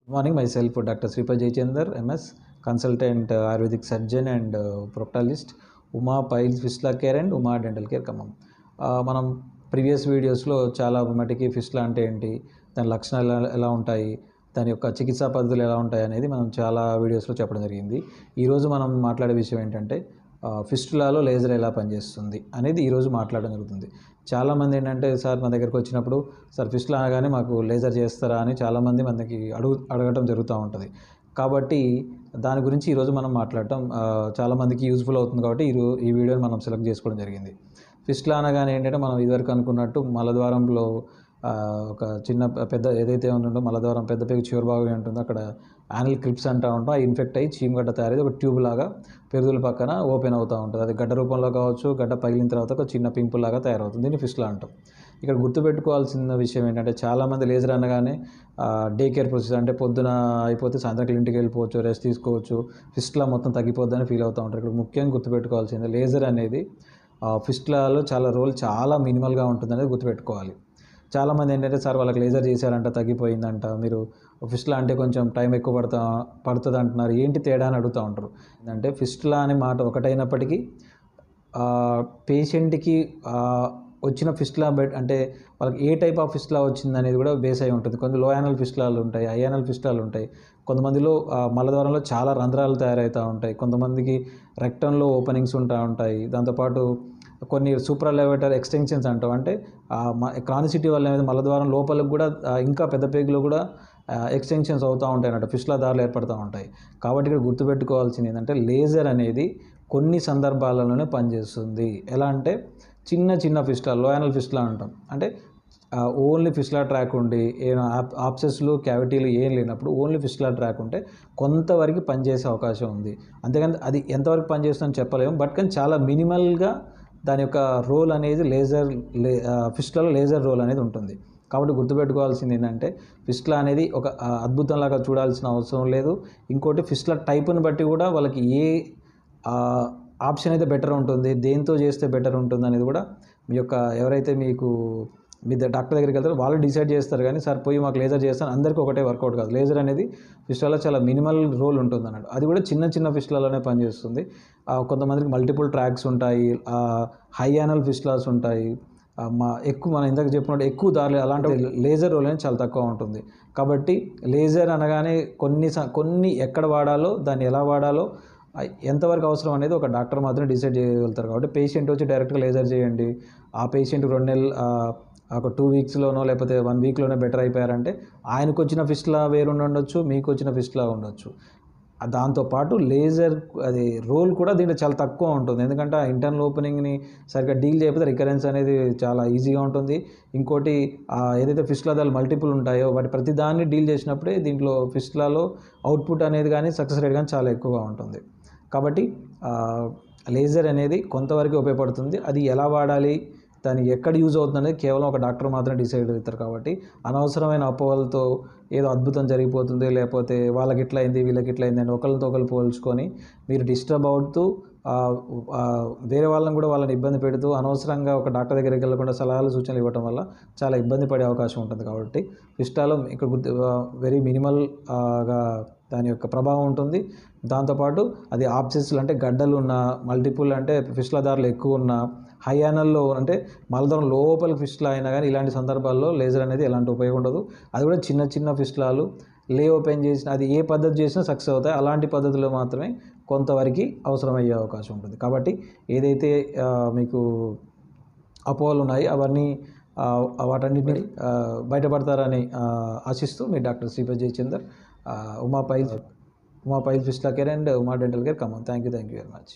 Good morning, myself Dr. Sripad Jayachandar, MS, consultant Ayurvedic surgeon and proctologist, Uma Piles Fistula Care and Uma Dental Care Khammam. మనం previous వీడియోస్లో చాలా మటుకి fistula అంటే ఏంటి, దాని లక్షణాలు ఎలా ఉంటాయి, దాని యొక్క చికిత్సా పద్ధతులు ఎలా ఉంటాయి అనేది మనం చాలా వీడియోస్లో చెప్పడం జరిగింది. ఈరోజు మనం మాట్లాడే విషయం ఏంటంటే ఫిస్టులాలో లేజర్ ఎలా పనిచేస్తుంది అనేది ఈరోజు మాట్లాడడం జరుగుతుంది. చాలామంది ఏంటంటే సార్ మా దగ్గరికి వచ్చినప్పుడు సార్ ఫిస్టులా అనగానే మాకు లేజర్ చేస్తారా అని చాలామంది మనకి అడగటం జరుగుతూ ఉంటుంది. కాబట్టి దాని గురించి ఈరోజు మనం మాట్లాడటం చాలామందికి యూజ్ఫుల్ అవుతుంది. కాబట్టి ఈ వీడియోని మనం సెలెక్ట్ చేసుకోవడం జరిగింది. ఫిస్టులా అనగానే ఏంటంటే మనం ఇదివరకు అనుకున్నట్టు మలద్వారంలో ఒక చిన్న పెద్ద ఏదైతే ఉంటుందో మలద్వారం పెద్ద పేగు చివరి భాగం ఉంటుందో అక్కడ యానల్ క్రిప్స్ అంటూ ఉంటాం. ఆ ఇన్ఫెక్ట్ అయ్యి చీమగడ్డ తయారై ఒక ట్యూబ్ లాగా పెరుగుల పక్కన ఓపెన్ అవుతూ ఉంటుంది. అది గడ్డ రూపంలో కావచ్చు, గడ్డ పగిలిన తర్వాత ఒక చిన్న పింపుల్ లాగా తయారవుతుంది. దీన్ని ఫిస్టులా అంటాం. ఇక్కడ గుర్తుపెట్టుకోవాల్సిన విషయం ఏంటంటే చాలామంది లేజర్ అనగానే డే కేర్ ప్రొసీజర్ అంటే పొద్దున అయిపోతే సాయంత్రం ఇంటికి వెళ్ళిపోవచ్చు, రెస్ట్ తీసుకోవచ్చు, ఫిస్టులా మొత్తం తగ్గిపోద్దని ఫీల్ అవుతూ ఉంటారు. ఇక్కడ ముఖ్యంగా గుర్తుపెట్టుకోవాల్సింది లేజర్ అనేది ఫిస్టులాలో చాలా మినిమల్గా ఉంటుందనేది గుర్తుపెట్టుకోవాలి. చాలామంది ఏంటంటే సార్ వాళ్ళకి లేజర్ చేశారంట, తగ్గిపోయిందంట, మీరు ఫిస్టులా అంటే కొంచెం టైం ఎక్కువ పడుతుంది అంటున్నారు, ఏంటి తేడా అని అడుగుతూ ఉంటారు. అంటే ఫిస్టులా అనే మాట ఒకటైనప్పటికీ పేషెంట్కి వచ్చిన ఫిస్టులా అంటే వాళ్ళకి ఏ టైప్ ఆఫ్ ఫిస్టులా వచ్చింది అనేది కూడా బేస్ అయి ఉంటుంది. కొంచెం లో యానల్ ఫిస్టులాలు ఉంటాయి, హై యానల్ ఫిస్టులాలు ఉంటాయి. కొంతమందిలో మలద్వారంలో చాలా రంధ్రాలు తయారవుతూ ఉంటాయి, కొంతమందికి రెక్టంలో ఓపెనింగ్స్ ఉంటాయి. దాంతోపాటు కొన్ని సూప్రాలెవేటర్ ఎక్స్టెన్షన్స్ అంటాం. అంటే క్రానిసిటీ వల్ల అనేది మలద్వారం లోపలికి కూడా ఇంకా పెద్ద పేగులో కూడా ఎక్స్టెన్షన్స్ అవుతూ ఉంటాయి అన్నట్టు, ఫిస్టులా దారులు ఏర్పడుతూ ఉంటాయి. కాబట్టి ఇక్కడ గుర్తుపెట్టుకోవాల్సింది ఏంటంటే లేజర్ అనేది కొన్ని సందర్భాలలోనే పనిచేస్తుంది. ఎలా అంటే చిన్న ఫిస్టులా, లో యానల్ ఫిస్టులా అంటాం. అంటే ఓన్లీ ఫిస్టులా ట్రాక్ ఉండి ఆప్సెస్లు క్యావిటీలు ఏం లేనప్పుడు ఓన్లీ ఫిస్టులా ట్రాక్ ఉంటే కొంతవరకు పనిచేసే అవకాశం ఉంది. అంతేకాని అది ఎంతవరకు పనిచేస్తుందని చెప్పలేము. బట్ కానీ చాలా మినిమల్గా దాని యొక్క రోల్ అనేది ఫిస్టులాలో లేజర్ రోల్ అనేది ఉంటుంది. కాబట్టి గుర్తుపెట్టుకోవాల్సింది ఏంటంటే ఫిస్టులా అనేది ఒక అద్భుతంలాగా చూడాల్సిన అవసరం లేదు. ఇంకోటి ఫిస్టులా టైపుని బట్టి కూడా వాళ్ళకి ఏ ఆప్షన్ అయితే బెటర్ ఉంటుంది, దేంతో చేస్తే బెటర్ ఉంటుంది అనేది కూడా మీ యొక్క ఎవరైతే మీ డాక్టర్ దగ్గరికి వెళ్తారో వాళ్ళు డిసైడ్ చేస్తారు. కానీ సార్ పోయి మాకు లేజర్ చేస్తాను అందరికీ ఒకటే వర్కౌట్ కాదు. లేజర్ అనేది ఫిస్టులాలో చాలా మినిమల్ రోల్ ఉంటుంది అన్నట్టు. అది కూడా చిన్న ఫిస్టులాలోనే పనిచేస్తుంది. కొంతమందికి మల్టిపుల్ ట్రాక్స్ ఉంటాయి, హై యానల్ ఫిస్టులాస్ ఉంటాయి, మనం ఇందాక చెప్పినట్టు ఎక్కువ దారులు, అలాంటి లేజర్ రోల్ అనేది చాలా తక్కువ ఉంటుంది. కాబట్టి లేజర్ అనగానే కొన్ని ఎక్కడ వాడాలో, దాన్ని ఎలా వాడాలో, ఎంతవరకు అవసరం అనేది ఒక డాక్టర్ మాత్రం డిసైడ్ చేయగలుగుతారు. కాబట్టి పేషెంట్ వచ్చి డైరెక్ట్గా లేజర్ చేయండి, ఆ పేషెంట్ 2 నెలలు ఒక 2 వీక్స్లోనో లేకపోతే 1 వీక్లోనే బెటర్ అయిపోయారంటే ఆయనకు వచ్చిన ఫిస్టులా వేరు ఉండొచ్చు, మీకు వచ్చిన ఫిస్టులా ఉండొచ్చు. దాంతోపాటు లేజర్ అది రోల్ కూడా దీంట్లో చాలా తక్కువ ఉంటుంది. ఎందుకంటే ఆ ఇంటర్నల్ ఓపెనింగ్ని సరిగ్గా డీల్ చేయకపోతే రికరెన్స్ అనేది చాలా ఈజీగా ఉంటుంది. ఇంకోటి ఏదైతే ఫిస్టులా దాలు మల్టిపుల్ ఉంటాయో వాటి ప్రతి దాన్ని డీల్ చేసినప్పుడే దీంట్లో ఫిస్టులాలో అవుట్పుట్ అనేది కానీ సక్సెస్ రేట్ కానీ చాలా ఎక్కువగా ఉంటుంది. కాబట్టి లేజర్ అనేది కొంతవరకు ఉపయోగపడుతుంది. అది ఎలా వాడాలి, దానికి ఎక్కడ యూజ్ అవుతుంది అనేది కేవలం ఒక డాక్టర్ మాత్రమే డిసైడ్ అవుతారు. కాబట్టి అనవసరమైన అపోహలతో ఏదో అద్భుతం జరిగిపోతుంది, లేకపోతే వాళ్ళకి ఇట్లా అయింది వీళ్ళకి ఇట్లా అయింది అని ఒకరితో ఒకరు పోల్చుకొని మీరు డిస్టర్బ్ అవుతూ వేరే వాళ్ళని కూడా వాళ్ళని ఇబ్బంది పెడుతూ అనవసరంగా ఒక డాక్టర్ దగ్గరికి వెళ్ళకుండా సలహాలు సూచనలు ఇవ్వడం వల్ల చాలా ఇబ్బంది పడే అవకాశం ఉంటుంది. కాబట్టి ఫిస్టులాలో ఇక్కడ వెరీ మినిమల్గా దాని యొక్క ప్రభావం ఉంటుంది. దాంతోపాటు అది ఆబ్సెస్లు అంటే గడ్డలు ఉన్న, మల్టిపుల్ అంటే ఫిస్టులా దారులు ఎక్కువ ఉన్న, హై యానల్లో అంటే మలద్వారం లోపలికి ఫిస్టులా అయినా కానీ ఇలాంటి సందర్భాల్లో లేజర్ అనేది ఎలాంటి ఉపయోగం ఉండదు. అది కూడా చిన్న ఫిస్టులాలు ఓపెన్ చేసిన అది ఏ పద్ధతి చేసినా సక్సెస్ అవుతాయి. అలాంటి పద్ధతిలో మాత్రమే కొంతవరకు అవసరమయ్యే అవకాశం ఉంటుంది. కాబట్టి ఏదైతే మీకు అపోహలు ఉన్నాయి అవన్నీ వాటన్నిటిని బయటపడతారని ఆశిస్తూ మీ doctor Sripad Jayachandar, Uma pile fistula care and Uma dental care Khammam. Thank you very much.